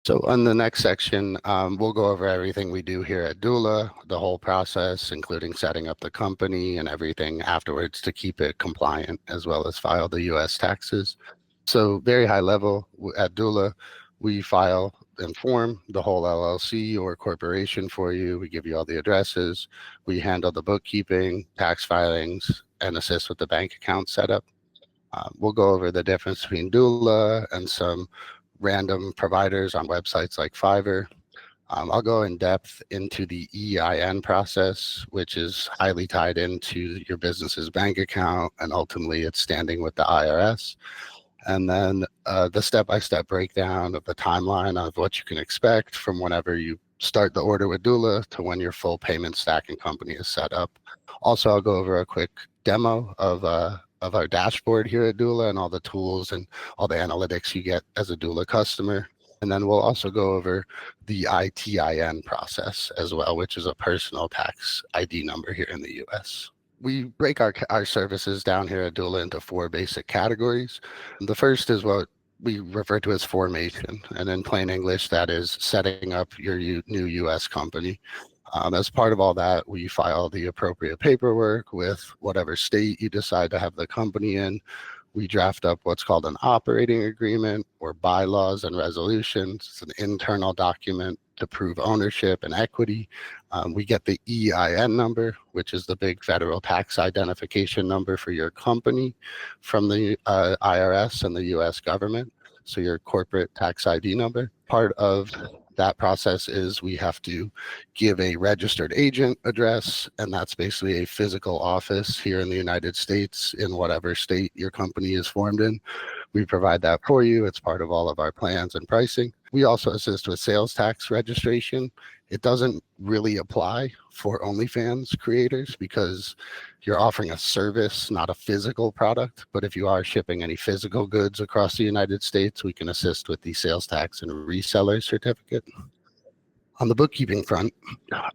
So on the next section, we'll go over everything we do here at Doola, the whole process, including setting up the company and everything afterwards to keep it compliant, as well as file the U.S. taxes. So very high level at Doola, we file and form the whole LLC or corporation for you. We give you all the addresses. We handle the bookkeeping, tax filings, and assist with the bank account setup. We'll go over the difference between Doola and some random providers on websites like Fiverr. I'll go in depth into the EIN process, which is highly tied into your business's bank account, and ultimately it's standing with the IRS. And then the step-by-step breakdown of the timeline of what you can expect from whenever you start the order with Doola to when your full payment stack and company is set up. Also, I'll go over a quick demo of our dashboard here at Doola and all the tools and all the analytics you get as a Doola customer. And then we'll also go over the ITIN process as well, which is a personal tax ID number here in the US. We break our services down here at Doola into 4 basic categories. The first is what we refer to as formation. And in plain English, that is setting up your new US company. As part of all that, we file the appropriate paperwork with whatever state you decide to have the company in. We draft up what's called an operating agreement or bylaws and resolutions. It's an internal document to prove ownership and equity. We get the EIN number, which is the big federal tax identification number for your company from the IRS and the US government. So your corporate tax ID number. Part of that process is we have to give a registered agent address, and that's basically a physical office here in the United States in whatever state your company is formed in. We provide that for you. It's part of all of our plans and pricing. We also assist with sales tax registration. It doesn't really apply for OnlyFans creators because you're offering a service, not a physical product. But if you are shipping any physical goods across the United States, we can assist with the sales tax and reseller certificate. On the bookkeeping front,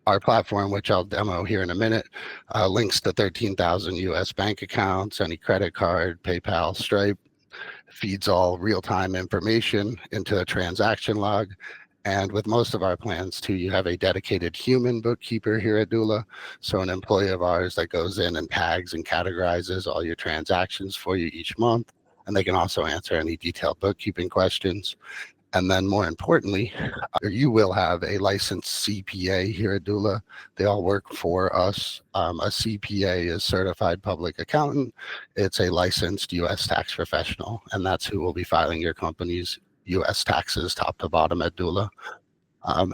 our platform, which I'll demo here in a minute, links to 13,000 US bank accounts, any credit card, PayPal, Stripe, feeds all real-time information into a transaction log. And with most of our plans too, you have a dedicated human bookkeeper here at Doola. So an employee of ours that goes in and tags and categorizes all your transactions for you each month. And they can also answer any detailed bookkeeping questions. And then more importantly, you will have a licensed CPA here at Doola. They all work for us. A CPA is certified public accountant. It's a licensed US tax professional, and that's who will be filing your company's US taxes top to bottom at Doola.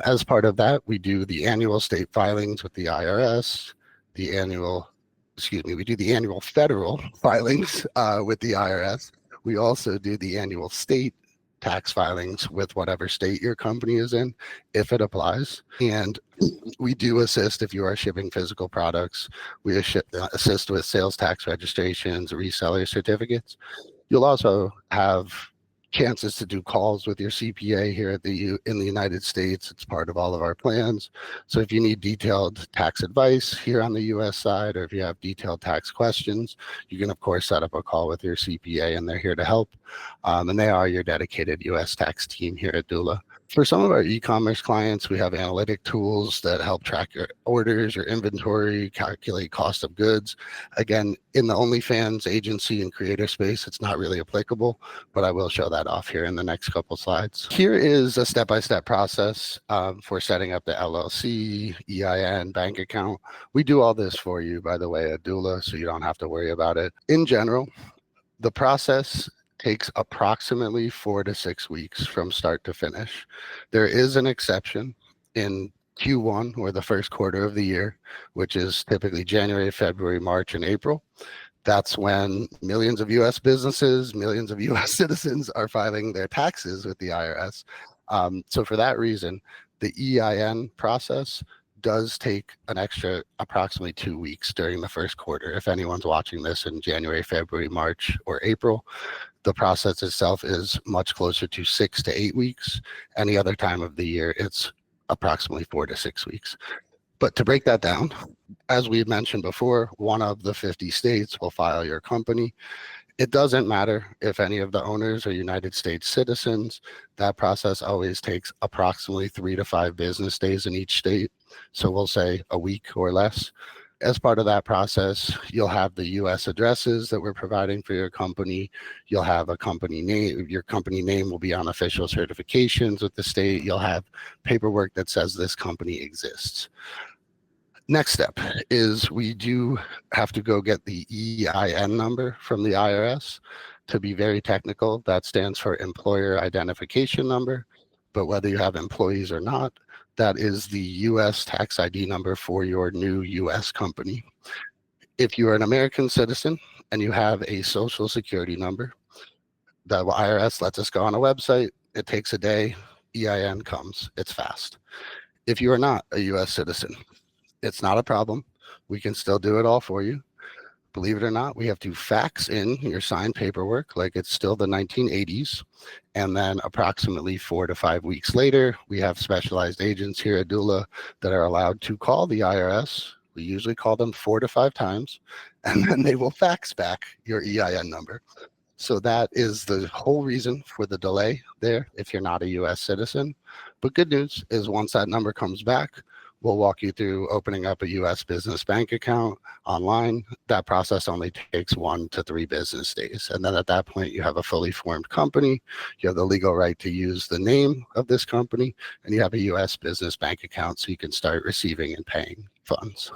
As part of that, we do the annual state filings with the IRS, we do the annual federal filings with the IRS. We also do the annual state tax filings with whatever state your company is in, if it applies. And we do assist if you are shipping physical products. We assist with sales tax registrations, reseller certificates. You'll also have chances to do calls with your CPA here in the United States. It's part of all of our plans. So if you need detailed tax advice here on the US side, or if you have detailed tax questions, you can of course set up a call with your CPA, and they're here to help. And they are your dedicated US tax team here at Doola. For some of our e-commerce clients, we have analytic tools that help track your orders, your inventory, calculate cost of goods. Again, in the OnlyFans agency and creator space, it's not really applicable, but I will show that off here in the next couple slides. Here is a step-by-step process for setting up the LLC, EIN, bank account. We do all this for you, by the way, at Doola, so you don't have to worry about it. In general, the process takes approximately 4 to 6 weeks from start to finish. There is an exception in Q1, or the first quarter of the year, which is typically January, February, March, and April. That's when millions of US businesses, millions of US citizens are filing their taxes with the IRS. So for that reason, the EIN process does take an extra approximately 2 weeks during the first quarter. If anyone's watching this in January, February, March, or April, the process itself is much closer to 6 to 8 weeks. Any other time of the year, it's approximately 4 to 6 weeks. But to break that down, as we mentioned before, one of the 50 states will file your company. It doesn't matter if any of the owners are United States citizens. That process always takes approximately 3 to 5 business days in each state. So we'll say a week or less. As part of that process, you'll have the US addresses that we're providing for your company. You'll have a company name. Your company name will be on official certifications with the state. You'll have paperwork that says this company exists. Next step is we do have to go get the EIN number from the IRS. To be very technical, that stands for Employer Identification Number. But whether you have employees or not, that is the US tax ID number for your new US company. If you are an American citizen and you have a social security number, the IRS lets us go on a website. It takes a day. EIN comes. It's fast. If you are not a US citizen, it's not a problem. We can still do it all for you. Believe it or not, we have to fax in your signed paperwork like it's still the 1980s. And then approximately 4 to 5 weeks later, we have specialized agents here at Doola that are allowed to call the IRS. We usually call them 4 to 5 times, and then they will fax back your EIN number. So that is the whole reason for the delay there if you're not a US citizen. But good news is once that number comes back, we'll walk you through opening up a US business bank account online. That process only takes 1 to 3 business days. And then at that point, you have a fully formed company. You have the legal right to use the name of this company, and you have a US business bank account so you can start receiving and paying funds.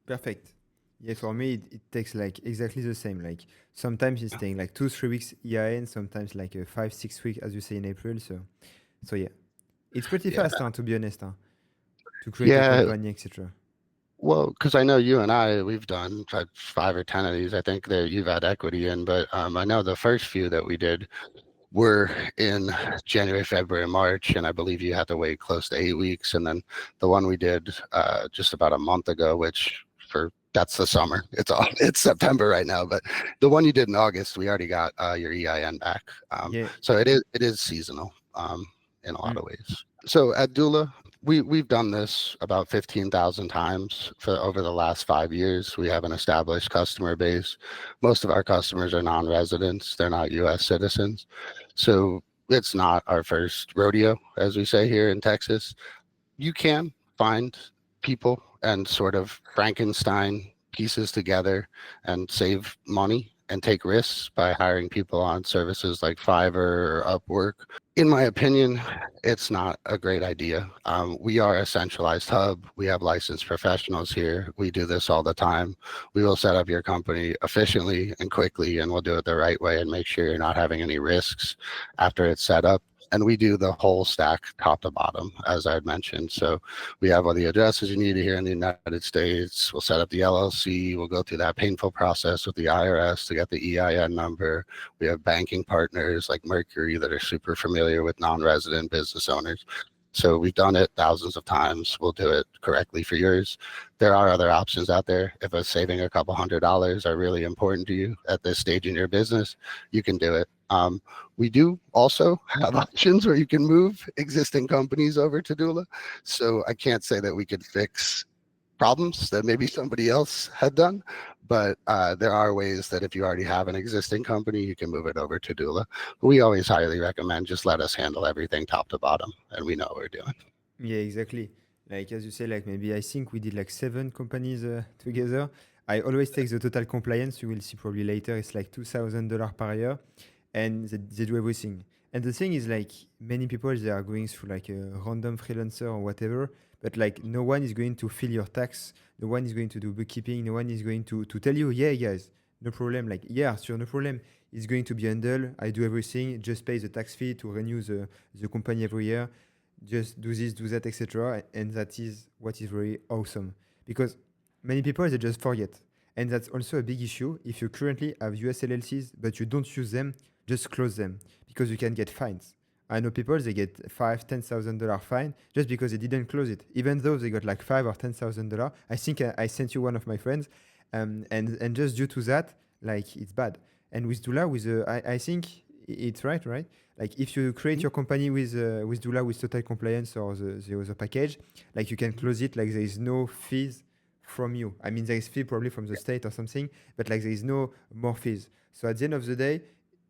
Perfect. Yeah, for me, it takes like exactly the same. Like sometimes it's taking like 2, 3 weeks EIN, sometimes like 5, 6 weeks, as you say in April. So yeah, it's pretty Yeah. fast, huh, to be honest, huh, to create a Yeah. company, etc. Well, because I know you and I, we've done 5 or 10 of these. I think that you've had equity in, but I know the first few that we did were in January, February, March, and I believe you had to wait close to 8 weeks. And then the one we did just about a month ago, which for that's the summer. It's September right now, but the one you did in August, we already got your EIN back. Yeah. So it is seasonal in a lot Mm. of ways. So at Dula, we've done this about 15,000 times for over the last 5 years. We have an established customer base. Most of our customers are non-residents. They're not US citizens. So it's not our first rodeo, as we say here in Texas. You can find people and sort of Frankenstein pieces together and save money and take risks by hiring people on services like Fiverr or Upwork. In my opinion, it's not a great idea. We are a centralized hub. We have licensed professionals here. We do this all the time. We will set up your company efficiently and quickly, and we'll do it the right way and make sure you're not having any risks after it's set up. And we do the whole stack top to bottom, as I had mentioned. So we have all the addresses you need here in the United States. We'll set up the LLC. We'll go through that painful process with the IRS to get the EIN number. We have banking partners like Mercury that are super familiar with non-resident business owners. So we've done it thousands of times. We'll do it correctly for yours. There are other options out there. If a saving a couple $100 are really important to you at this stage in your business, you can do it. We do also have options where you can move existing companies over to Doola. So I can't say that we could fix problems that maybe somebody else had done, but there are ways that if you already have an existing company, you can move it over to Doola. We always highly recommend just let us handle everything top to bottom, and we know what we're doing. Yeah, exactly. Like as you say, like maybe I think we did like 7 companies together. I always take the total compliance. You will see probably later. It's like $2,000 per year, and they do everything. And the thing is, like many people, they are going through like a random freelancer or whatever, but like no one is going to fill your tax. No one is going to do bookkeeping. No one is going to tell you, yeah, guys, no problem. Like, yeah, sure, no problem. It's going to be handled. I do everything. Just pay the tax fee to renew the company every year, just do this, do that, etc. And that is what is very awesome because many people they just forget, and that's also a big issue. If you currently have US LLCs but you don't use them, just close them because you can get fines. I know people they get $5,000, $10,000 fine just because they didn't close it, even though they got like $5,000 or $10,000. I think I sent you one of my friends, and just due to that, like it's bad. And with Dula, I think it's right, right? Like if you create your company with Dula with total compliance or the other package, like you can close it. Like there is no fees from you. I mean, there is fee probably from the state or something, but like there is no more fees. So at the end of the day,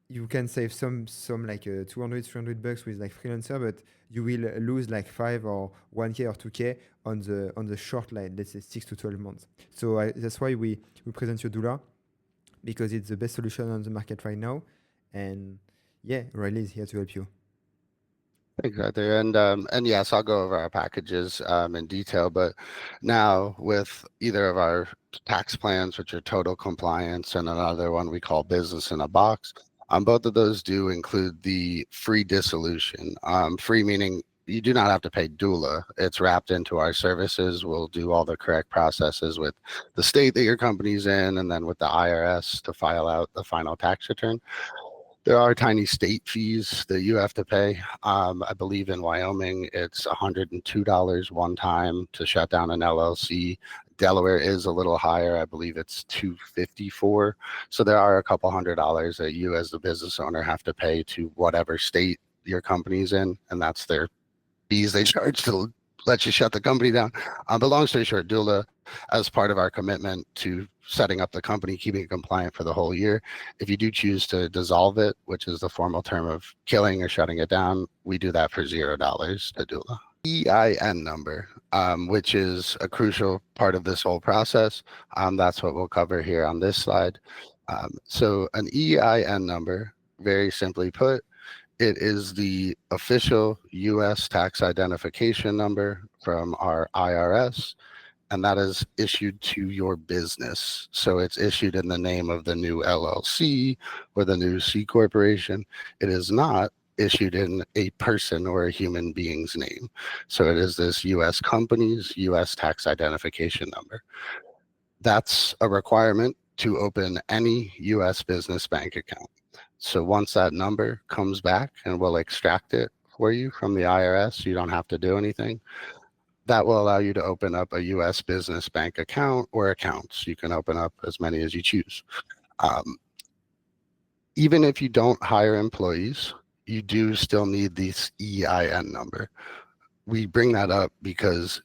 you can save some like 200, 300 bucks with like freelancer, but you will lose like 5 or 1K or 2K on the short line, let's say 6 to 12 months. So that's why we present you Doola, because it's the best solution on the market right now. And yeah, Riley is here to help you. Exactly. And yes, I'll go over our packages in detail, but now with either of our tax plans, which are total compliance, and another one we call business in a box, both of those do include the free dissolution. Free meaning you do not have to pay doula. It's wrapped into our services. We'll do all the correct processes with the state that your company's in, and then with the IRS to file out the final tax return. There are tiny state fees that you have to pay. I believe in Wyoming, it's $102 one time to shut down an LLC. Delaware is a little higher. I believe it's $254. So there are a couple $100 that you as the business owner have to pay to whatever state your company's in, and that's their fees they charge to let you shut the company down. But long story short, Doola, as part of our commitment to setting up the company, keeping it compliant for the whole year, if you do choose to dissolve it, which is the formal term of killing or shutting it down, we do that for $0 to Doola. EIN number, which is a crucial part of this whole process. That's what we'll cover here on this slide. So an EIN number, very simply put, it is the official U.S. tax identification number from our IRS, and that is issued to your business. So it's issued in the name of the new LLC or the new C corporation. It is not issued in a person or a human being's name. So it is this U.S. company's U.S. tax identification number. That's a requirement to open any U.S. business bank account. So once that number comes back, and we'll extract it for you from the IRS, you don't have to do anything. That will allow you to open up a U.S. business bank account or accounts. You can open up as many as you choose. Even if you don't hire employees, you do still need this EIN number. We bring that up because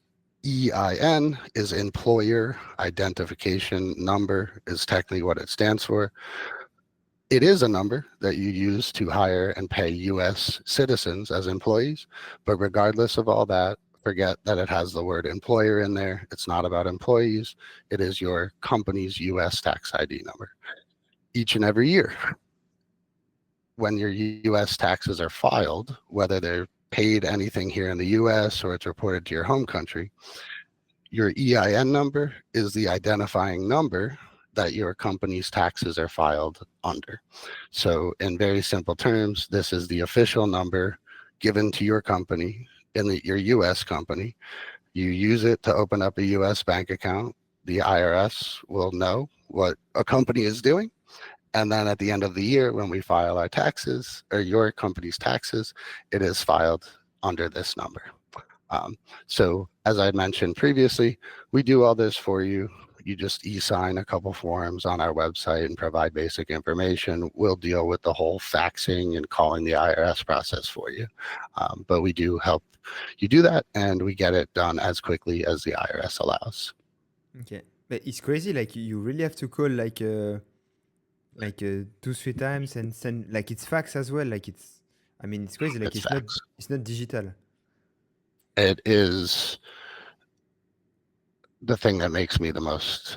EIN is employer identification number, is technically what it stands for. It is a number that you use to hire and pay U.S. citizens as employees, but regardless of all that, forget that it has the word employer in there. It's not about employees. It is your company's U.S. tax ID number. Each and every year, when your U.S. taxes are filed, whether they're paid anything here in the U.S. or it's reported to your home country, your EIN number is the identifying number that your company's taxes are filed under. So in very simple terms, this is the official number given to your company your U.S. company. You use it to open up a U.S. bank account. The IRS will know what a company is doing. And then at the end of the year, when we file our taxes or your company's taxes, it is filed under this number. So as I mentioned previously, we do all this for you. You just e-sign a couple forms on our website and provide basic information. We'll deal with the whole faxing and calling the IRS process for you. But we do help you do that, and we get it done as quickly as the IRS allows. Okay, but it's crazy. Like you really have to call like 2 3 times and send like it's fax as well. Like it's, I mean, it's crazy. Like It's fax. it's not digital. It is the thing that makes me the most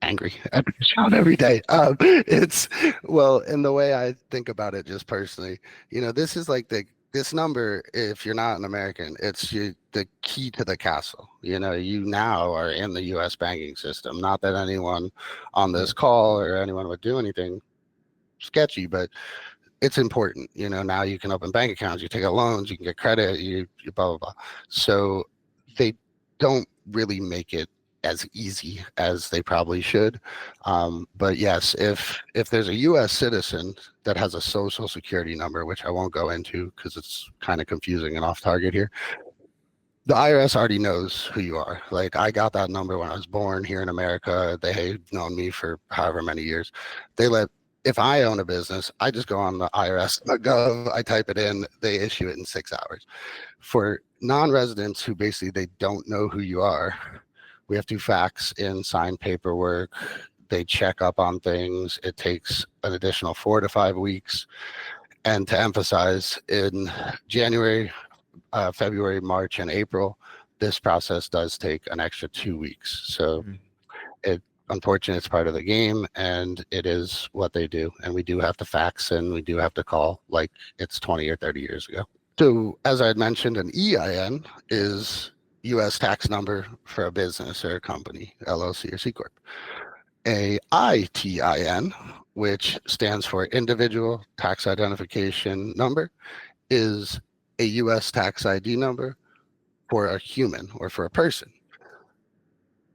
angry at the job every day. It's well, in the way I think about it, just personally, this is like this number. If you're not an American, it's the key to the castle. You now are in the U.S. banking system. Not that anyone on this call or anyone would do anything sketchy, but it's important. Now you can open bank accounts, you take out loans, you can get credit, you blah blah blah. So they don't really make it as easy as they probably should. But yes, if there's a U.S. citizen that has a social security number, which I won't go into because it's kind of confusing and off target here, the IRS already knows who you are. Like, I got that number when I was born here in America. They've known me for however many years. If I own a business, I just go on the IRS.gov, I type it in, they issue it in 6 hours. For non-residents who basically they don't know who you are, We have to fax in signed paperwork. They check up on things. It takes an additional 4 to 5 weeks. And to emphasize, in January, February, March, and April, this process does take an extra 2 weeks. So it, unfortunately, it's part of the game, and it is what they do. And we do have to fax and we do have to call like it's 20 or 30 years ago. So as I had mentioned, an EIN is U.S. tax number for a business or a company, LLC or C Corp. A ITIN, which stands for Individual Tax Identification Number, is a U.S. tax ID number for a human or for a person.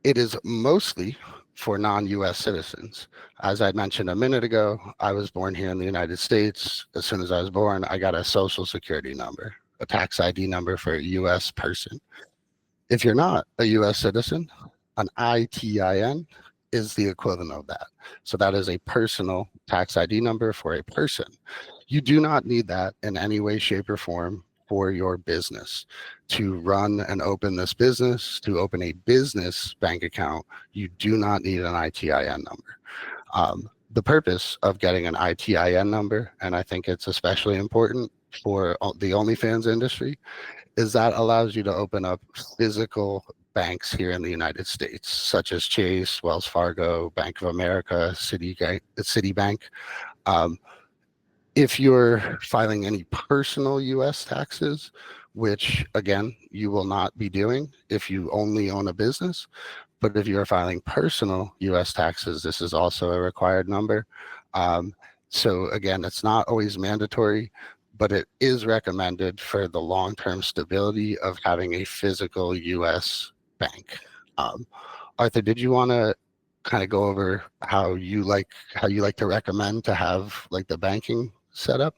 It is mostly for non-U.S. citizens. As I mentioned a minute ago, I was born here in the United States. As soon as I was born, I got a social security number, a tax ID number for a U.S. person. If you're not a U.S. citizen, an ITIN is the equivalent of that. So that is a personal tax ID number for a person. You do not need that in any way, shape, or form for your business. To run and open this business, to open a business bank account, you do not need an ITIN number. The purpose of getting an ITIN number, and I think it's especially important for the OnlyFans industry, is that allows you to open up physical banks here in the United States, such as Chase, Wells Fargo, Bank of America, Citibank. If you're filing any personal U.S. taxes, which again, you will not be doing if you only own a business, but if you're filing personal U.S. taxes, this is also a required number. So again, it's not always mandatory, but it is recommended for the long-term stability of having a physical U.S. bank. Arthur, did you want to kind of go over how you like to recommend to have like the banking set up?